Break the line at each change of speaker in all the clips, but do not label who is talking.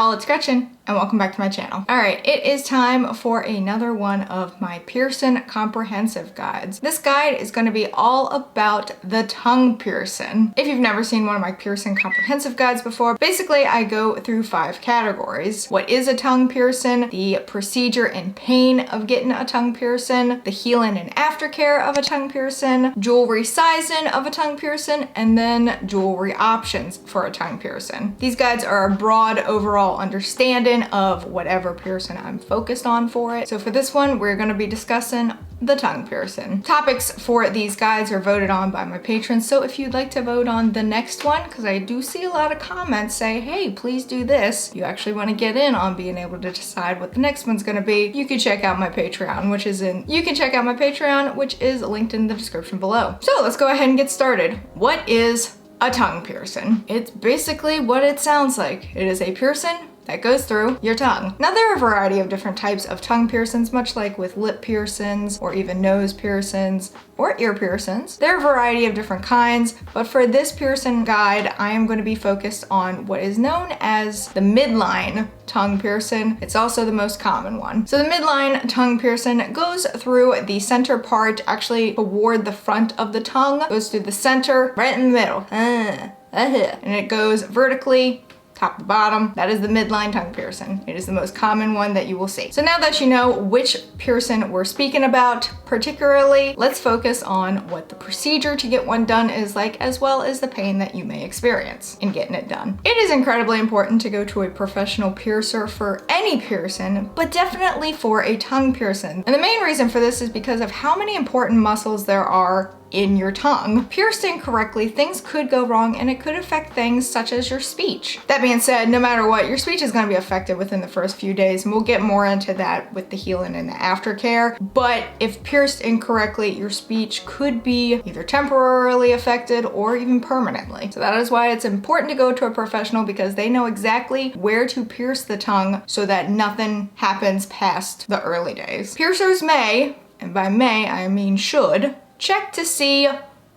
y'all, it's Gretchen, and welcome back to my channel. Alright, it is time for another one of my piercing comprehensive guides. This guide is going to be all about the tongue piercing. If you've never seen one of my piercing comprehensive guides before, basically I go through 5 categories. What is a tongue piercing, the procedure and pain of getting a tongue piercing, the healing and aftercare of a tongue piercing, jewelry sizing of a tongue piercing, and then jewelry options for a tongue piercing. These guides are a broad overall understanding of whatever piercing I'm focused on for it. So for this one, we're going to be discussing the tongue piercing. Topics for these guides are voted on by my patrons, so if you'd like to vote on the next one, because I do see a lot of comments say, hey, please do this, you actually want to get in on being able to decide what the next one's going to be, you can check out my Patreon, which is linked in the description below. So let's go ahead and get started. What is a tongue piercing? It's basically what it sounds like. It is a piercing that goes through your tongue. Now there are a variety of different types of tongue piercings, much like with lip piercings or even nose piercings or ear piercings. There are a variety of different kinds, but for this piercing guide, I am going to be focused on what is known as the midline tongue piercing. It's also the most common one. So the midline tongue piercing goes through the center part, actually toward the front of the tongue, goes through the center, right in the middle, and it goes vertically top to bottom. That is the midline tongue piercing. It is the most common one that you will see. So now that you know which piercing we're speaking about particularly, let's focus on what the procedure to get one done is like, as well as the pain that you may experience in getting it done. It is incredibly important to go to a professional piercer for any piercing, but definitely for a tongue piercing. And the main reason for this is because of how many important muscles there are in your tongue. Pierced incorrectly, things could go wrong and it could affect things such as your speech. That being said, no matter what, your speech is going to be affected within the first few days, and we'll get more into that with the healing and the aftercare. But if pierced incorrectly, your speech could be either temporarily affected or even permanently. So that is why it's important to go to a professional, because they know exactly where to pierce the tongue so that nothing happens past the early days. Piercers may, and by may I mean should, check to see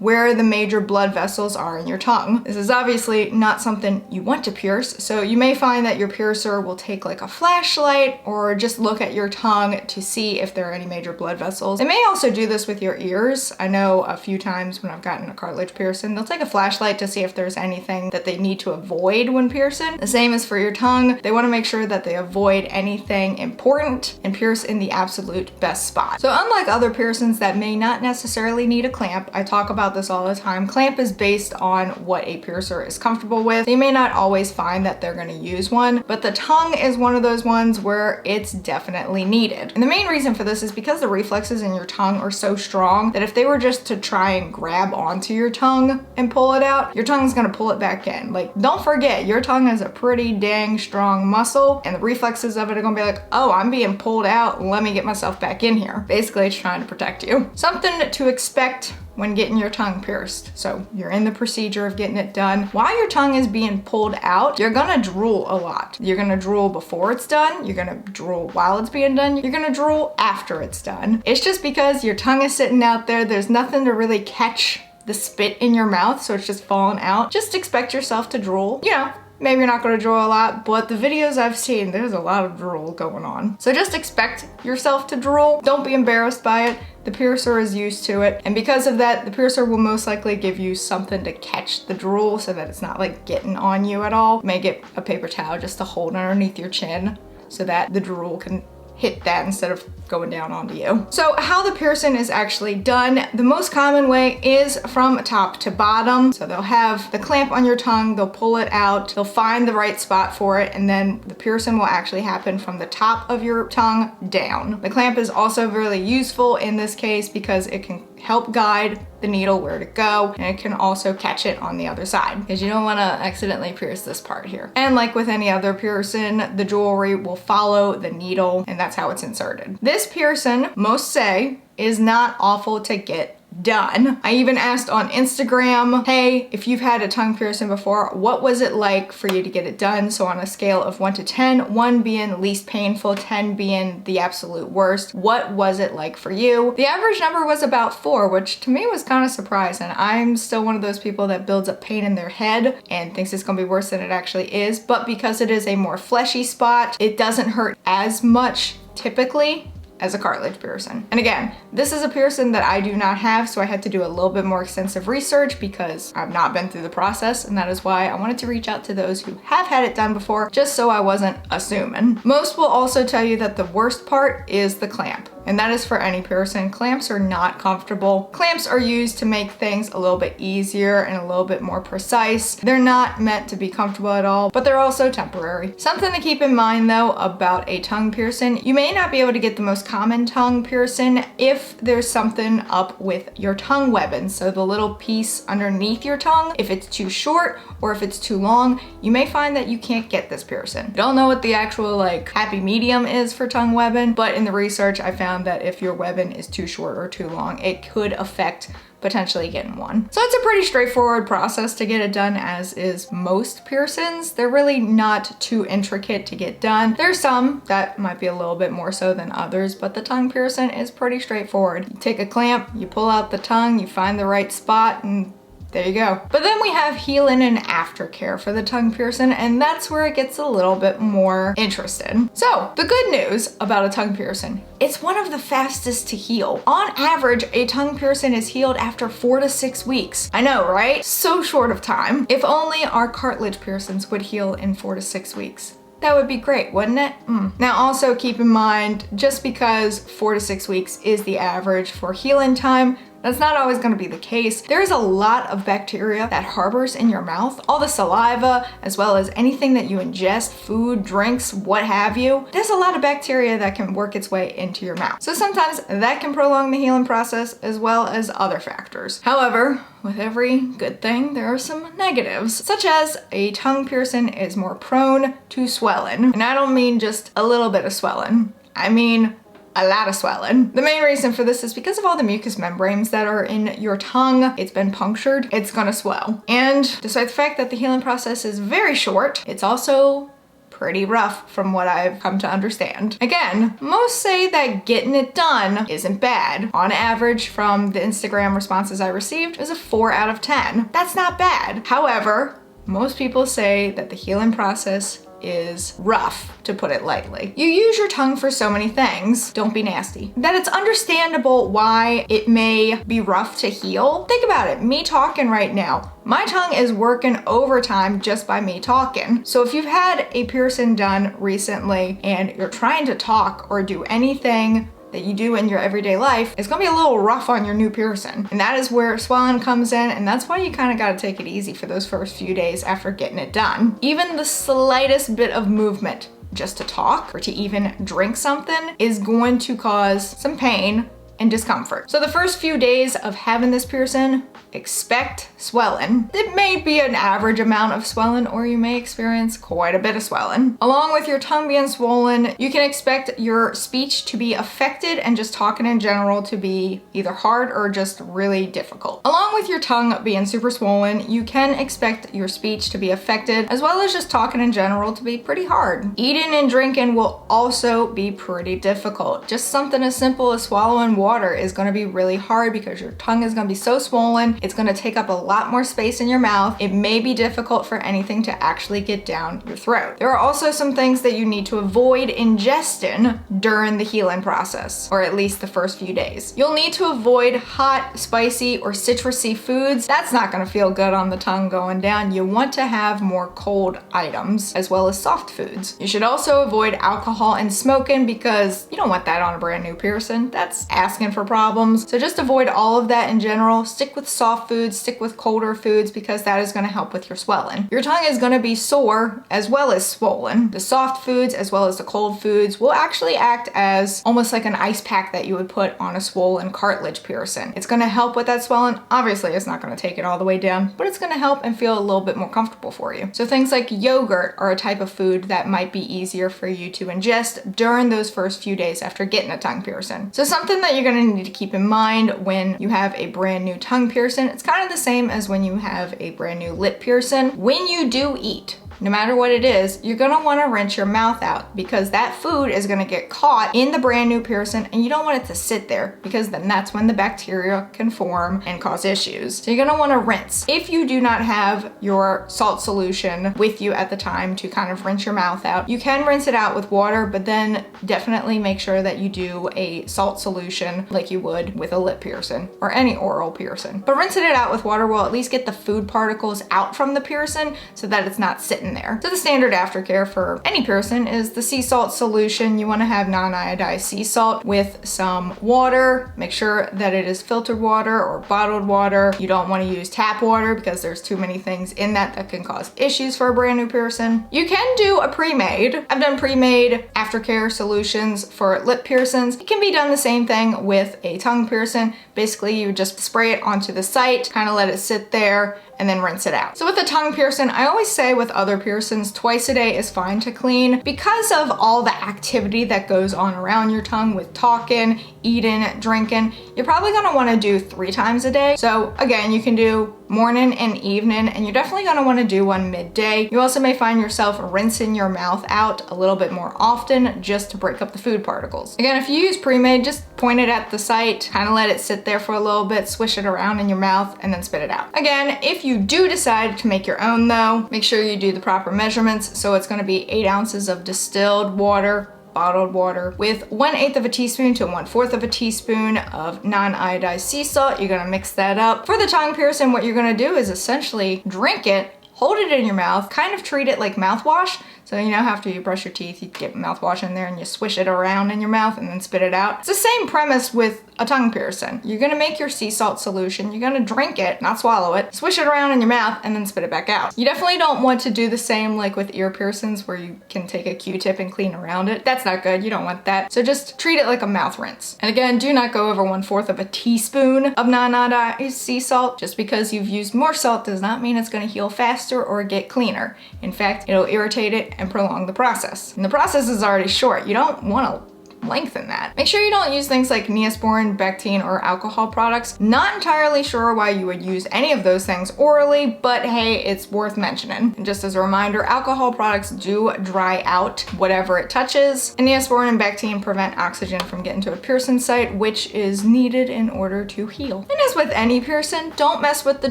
where the major blood vessels are in your tongue. This is obviously not something you want to pierce, so you may find that your piercer will take like a flashlight or just look at your tongue to see if there are any major blood vessels. They may also do this with your ears. I know a few times when I've gotten a cartilage piercing, they'll take a flashlight to see if there's anything that they need to avoid when piercing. The same is for your tongue. They want to make sure that they avoid anything important and pierce in the absolute best spot. So unlike other piercings that may not necessarily need a clamp, I talk about this all the time. Clamp is based on what a piercer is comfortable with. They may not always find that they're going to use one, but the tongue is one of those ones where it's definitely needed. And the main reason for this is because the reflexes in your tongue are so strong that if they were just to try and grab onto your tongue and pull it out, your tongue's going to pull it back in. Like, don't forget, your tongue is a pretty dang strong muscle, and the reflexes of it are going to be like, oh, I'm being pulled out, let me get myself back in here. Basically, it's trying to protect you. Something to expect when getting your tongue pierced. So you're in the procedure of getting it done. While your tongue is being pulled out, you're gonna drool a lot. You're gonna drool before it's done, you're gonna drool while it's being done, you're gonna drool after it's done. It's just because your tongue is sitting out there, there's nothing to really catch the spit in your mouth, so it's just falling out. Just expect yourself to drool. You know, maybe you're not going to drool a lot, but the videos I've seen, there's a lot of drool going on. So just expect yourself to drool. Don't be embarrassed by it. The piercer is used to it. And because of that, the piercer will most likely give you something to catch the drool so that it's not like getting on you at all. You may get a paper towel just to hold underneath your chin so that the drool can hit that instead of going down onto you. So how the piercing is actually done, the most common way is from top to bottom. So they'll have the clamp on your tongue, they'll pull it out, they'll find the right spot for it, and then the piercing will actually happen from the top of your tongue down. The clamp is also really useful in this case because it can help guide the needle where to go, and it can also catch it on the other side, because you don't want to accidentally pierce this part here. And like with any other piercing, the jewelry will follow the needle, and that's how it's inserted. This piercing, most say, is not awful to get done. I even asked on Instagram, hey, if you've had a tongue piercing before, what was it like for you to get it done? So on a scale of 1 to 10, 1 being least painful, 10 being the absolute worst, what was it like for you? The average number was about 4, which to me was kind of surprising. I'm still one of those people that builds up pain in their head and thinks it's gonna be worse than it actually is, but because it is a more fleshy spot, it doesn't hurt as much typically as a cartilage piercing. And again, this is a piercing that I do not have, so I had to do a little bit more extensive research because I've not been through the process, and that is why I wanted to reach out to those who have had it done before, just so I wasn't assuming. Most will also tell you that the worst part is the clamp. And that is for any piercing. Clamps are not comfortable. Clamps are used to make things a little bit easier and a little bit more precise. They're not meant to be comfortable at all, but they're also temporary. Something to keep in mind though about a tongue piercing, you may not be able to get the most common tongue piercing if there's something up with your tongue webbing. So the little piece underneath your tongue, if it's too short or if it's too long, you may find that you can't get this piercing. I don't know what the actual like happy medium is for tongue webbing, but in the research I found that if your webbing is too short or too long, it could affect potentially getting one. So it's a pretty straightforward process to get it done, as is most piercings. They're really not too intricate to get done. There's some that might be a little bit more so than others, but the tongue piercing is pretty straightforward. You take a clamp, you pull out the tongue, you find the right spot, and there you go. But then we have healing and aftercare for the tongue piercing, and that's where it gets a little bit more interesting. So the good news about a tongue piercing, it's one of the fastest to heal. On average, a tongue piercing is healed after 4 to 6 weeks. I know, right? So short of time. If only our cartilage piercings would heal in 4 to 6 weeks. That would be great, wouldn't it? Now also keep in mind, just because 4 to 6 weeks is the average for healing time, that's not always gonna be the case. There's a lot of bacteria that harbors in your mouth, all the saliva, as well as anything that you ingest, food, drinks, what have you. There's a lot of bacteria that can work its way into your mouth. So sometimes that can prolong the healing process as well as other factors. However, with every good thing, there are some negatives, such as a tongue piercing is more prone to swelling. And I don't mean just a little bit of swelling. I mean a lot of swelling. The main reason for this is because of all the mucous membranes that are in your tongue. It's been punctured, it's gonna swell. And despite the fact that the healing process is very short, it's also pretty rough from what I've come to understand. Again, most say that getting it done isn't bad. On average, from the Instagram responses I received, it was a 4 out of 10. That's not bad. However, most people say that the healing process is rough, to put it lightly. You use your tongue for so many things, don't be nasty. That it's understandable why it may be rough to heal. Think about it, me talking right now, my tongue is working overtime just by me talking. So if you've had a piercing done recently and you're trying to talk or do anything that you do in your everyday life, it's gonna be a little rough on your new piercing. And that is where swelling comes in, and that's why you kind of gotta take it easy for those first few days after getting it done. Even the slightest bit of movement just to talk or to even drink something is going to cause some pain and discomfort. So the first few days of having this piercing, expect swelling. It may be an average amount of swelling, or you may experience quite a bit of swelling. Along with your tongue being swollen, you can expect your speech to be affected and just talking in general to be either hard or just really difficult. Along with your tongue being super swollen, you can expect your speech to be affected, as well as just talking in general to be pretty hard. Eating and drinking will also be pretty difficult. Just something as simple as swallowing water is gonna be really hard because your tongue is gonna be so swollen. It's gonna take up a lot more space in your mouth. It may be difficult for anything to actually get down your throat. There are also some things that you need to avoid ingesting during the healing process, or at least the first few days. You'll need to avoid hot, spicy, or citrusy foods. That's not gonna feel good on the tongue going down. You want to have more cold items, as well as soft foods. You should also avoid alcohol and smoking because you don't want that on a brand new piercing. That's asking for problems. So just avoid all of that in general. Stick with soft foods, stick with colder foods, because that is gonna help with your swelling. Your tongue is gonna be sore as well as swollen. The soft foods as well as the cold foods will actually act as almost like an ice pack that you would put on a swollen cartilage piercing. It's gonna help with that swelling. Obviously, it's not gonna take it all the way down, but it's gonna help and feel a little bit more comfortable for you. So things like yogurt are a type of food that might be easier for you to ingest during those first few days after getting a tongue piercing. So something that you're you're gonna need to keep in mind when you have a brand new tongue piercing, it's kind of the same as when you have a brand new lip piercing. When you do eat, no matter what it is, you're gonna wanna rinse your mouth out because that food is gonna get caught in the brand new piercing and you don't want it to sit there because then that's when the bacteria can form and cause issues. So you're gonna wanna rinse. If you do not have your salt solution with you at the time to kind of rinse your mouth out, you can rinse it out with water, but then definitely make sure that you do a salt solution like you would with a lip piercing or any oral piercing. But rinsing it out with water will at least get the food particles out from the piercing so that it's not sitting there. So the standard aftercare for any piercing is the sea salt solution. You want to have non-iodized sea salt with some water. Make sure that it is filtered water or bottled water. You don't want to use tap water because there's too many things in that can cause issues for a brand new piercing. You can do a pre-made. I've done pre-made aftercare solutions for lip piercings. It can be done the same thing with a tongue piercing. Basically, you just spray it onto the site, kind of let it sit there, and then rinse it out. So with the tongue piercing, I always say with other piercings, twice a day is fine to clean because of all the activity that goes on around your tongue with talking, eating, drinking. You're probably gonna wanna do 3 times a day. So again, you can do morning and evening, and you're definitely gonna wanna do one midday. You also may find yourself rinsing your mouth out a little bit more often just to break up the food particles. Again, if you use pre-made, just point it at the site, kind of let it sit there for a little bit, swish it around in your mouth, and then spit it out. Again, if you do decide to make your own though, make sure you do the proper measurements. So it's gonna be 8 ounces of distilled water, bottled water, with 1/8 of a teaspoon to 1/4 of a teaspoon of non-iodized sea salt. You're gonna mix that up. For the tongue piercing, what you're gonna do is essentially drink it, hold it in your mouth, kind of treat it like mouthwash. So you know, after you brush your teeth, you get mouthwash in there and you swish it around in your mouth and then spit it out. It's the same premise with a tongue piercing. You're gonna make your sea salt solution, you're gonna drink it, not swallow it, swish it around in your mouth, and then spit it back out. You definitely don't want to do the same like with ear piercings where you can take a Q-tip and clean around it. That's not good, you don't want that. So just treat it like a mouth rinse. And again, do not go over 1/4 of a teaspoon of non-iodized sea salt. Just because you've used more salt does not mean it's gonna heal faster or get cleaner. In fact, it'll irritate it and prolong the process. And the process is already short. You don't want to lengthen that. Make sure you don't use things like Neosporin, Bactine, or alcohol products. Not entirely sure why you would use any of those things orally, but hey, it's worth mentioning. And just as a reminder, alcohol products do dry out whatever it touches, and Neosporin and Bactine prevent oxygen from getting to a piercing site, which is needed in order to heal. And as with any piercing, don't mess with the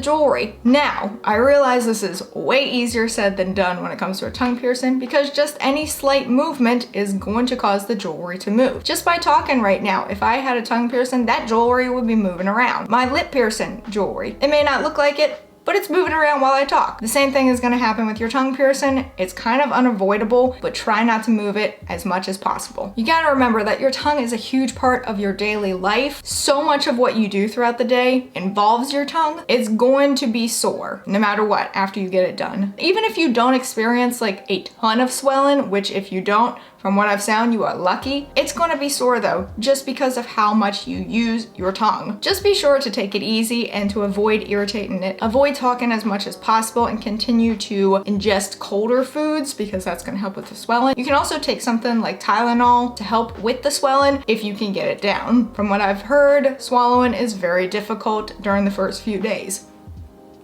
jewelry. Now, I realize this is way easier said than done when it comes to a tongue piercing because just any slight movement is going to cause the jewelry to move. Just by talking right now, if I had a tongue piercing, that jewelry would be moving around. My lip piercing jewelry, it may not look like it, but it's moving around while I talk. The same thing is gonna happen with your tongue piercing. It's kind of unavoidable, but try not to move it as much as possible. You gotta remember that your tongue is a huge part of your daily life. So much of what you do throughout the day involves your tongue. It's going to be sore no matter what after you get it done. Even if you don't experience like a ton of swelling, which if you don't, from what I've found, you are lucky. It's gonna be sore though, just because of how much you use your tongue. Just be sure to take it easy and to avoid irritating it. Avoid talking as much as possible and continue to ingest colder foods because that's gonna help with the swelling. You can also take something like Tylenol to help with the swelling if you can get it down. From what I've heard, swallowing is very difficult during the first few days.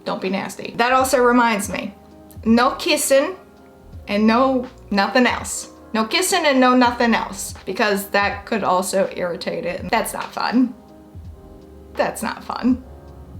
Don't be nasty. That also reminds me, no kissing and no nothing else. No kissing and no nothing else, because that could also irritate it. That's not fun. That's not fun.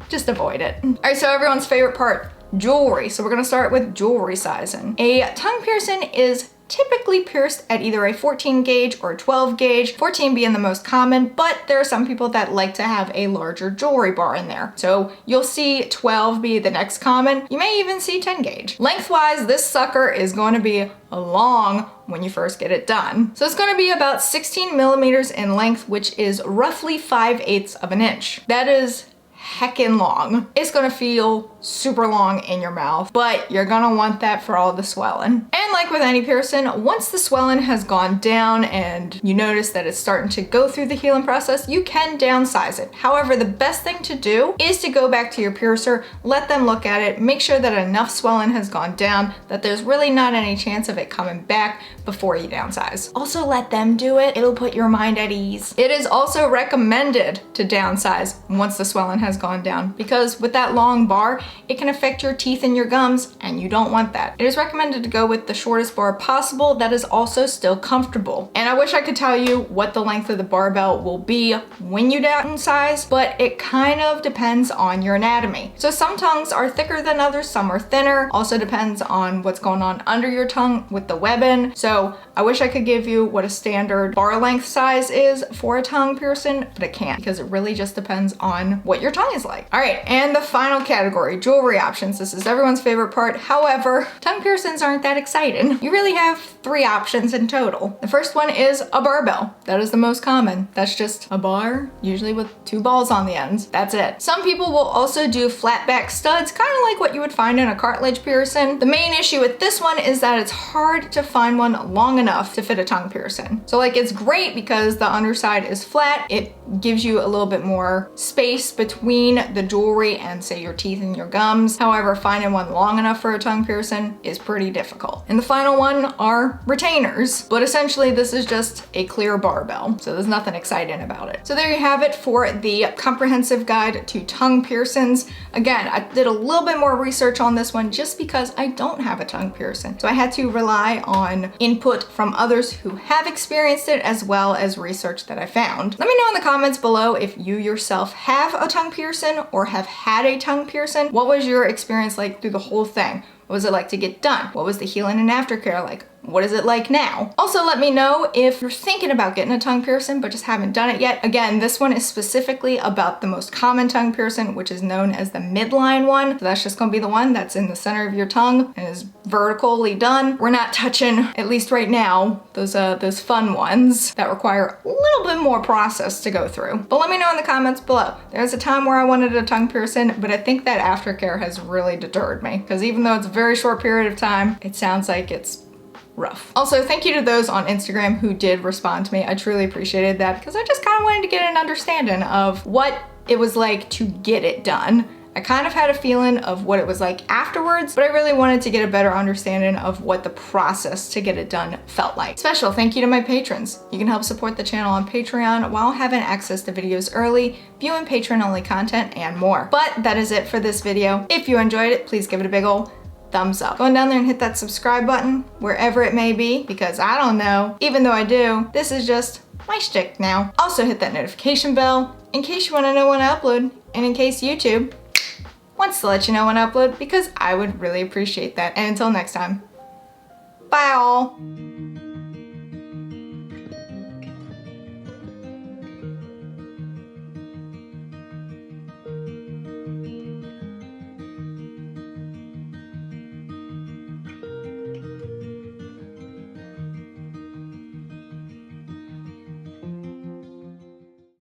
Just avoid it. All right, so everyone's favorite part, jewelry. So we're gonna start with jewelry sizing. A tongue piercing is typically pierced at either a 14 gauge or a 12 gauge, 14 being the most common, but there are some people that like to have a larger jewelry bar in there. So you'll see 12 be the next common. You may even see 10 gauge. Lengthwise, this sucker is going to be long when you first get it done. So it's going to be about 16 millimeters in length, which is roughly 5/8 of an inch. That is heckin' long. It's gonna feel super long in your mouth, but you're gonna want that for all the swelling. And like with any piercing, once the swelling has gone down and you notice that it's starting to go through the healing process, you can downsize it. However, the best thing to do is to go back to your piercer, let them look at it, make sure that enough swelling has gone down, that there's really not any chance of it coming back before you downsize. Also let them do it. It'll put your mind at ease. It is also recommended to downsize once the swelling has gone down, because with that long bar, it can affect your teeth and your gums, and you don't want that. It is recommended to go with the shortest bar possible that is also still comfortable. And I wish I could tell you what the length of the barbell will be when you downsize, but it kind of depends on your anatomy. So some tongues are thicker than others, some are thinner. Also depends on what's going on under your tongue with the webbing. So I wish I could give you what a standard bar length size is for a tongue piercing, but I can't, because it really just depends on what your tongue is like. All right, and the final category, jewelry options. This is everyone's favorite part. However, tongue piercings aren't that exciting. You really have 3 options in total. The first one is a barbell. That is the most common. That's just a bar, usually with 2 balls on the ends. That's it. Some people will also do flat back studs, kind of like what you would find in a cartilage piercing. The main issue with this one is that it's hard to find one long enough to fit a tongue piercing. So like, it's great because the underside is flat. It gives you a little bit more space between the jewelry and say your teeth and your gums. However, finding one long enough for a tongue piercing is pretty difficult. And the final one are retainers, but essentially this is just a clear barbell. So there's nothing exciting about it. So there you have it for the comprehensive guide to tongue piercings. Again, I did a little bit more research on this one just because I don't have a tongue piercing. So I had to rely on input from others who have experienced it, as well as research that I found. Let me know in the comments below if you yourself have a tongue piercing or have had a tongue piercing. What was your experience like through the whole thing? What was it like to get done? What was the healing and aftercare like? What is it like now? Also, let me know if you're thinking about getting a tongue piercing but just haven't done it yet. Again, this one is specifically about the most common tongue piercing, which is known as the midline one. So that's just gonna be the one that's in the center of your tongue and is vertically done. We're not touching, at least right now, those fun ones that require a little bit more process to go through. But let me know in the comments below. There's a time where I wanted a tongue piercing, but I think that aftercare has really deterred me, because even though it's a very short period of time, it sounds like it's rough. Also, thank you to those on Instagram who did respond to me. I truly appreciated that, because I just kind of wanted to get an understanding of what it was like to get it done. I kind of had a feeling of what it was like afterwards, but I really wanted to get a better understanding of what the process to get it done felt like. Special thank you to my patrons. You can help support the channel on Patreon while having access to videos early, viewing patron-only content, and more. But that is it for this video. If you enjoyed it, please give it a big ol' thumbs up. Go on down there and hit that subscribe button, wherever it may be, because I don't know. Even though I do, this is just my shtick now. Also hit that notification bell in case you want to know when I upload, and in case YouTube wants to let you know when I upload, because I would really appreciate that. And until next time, bye all.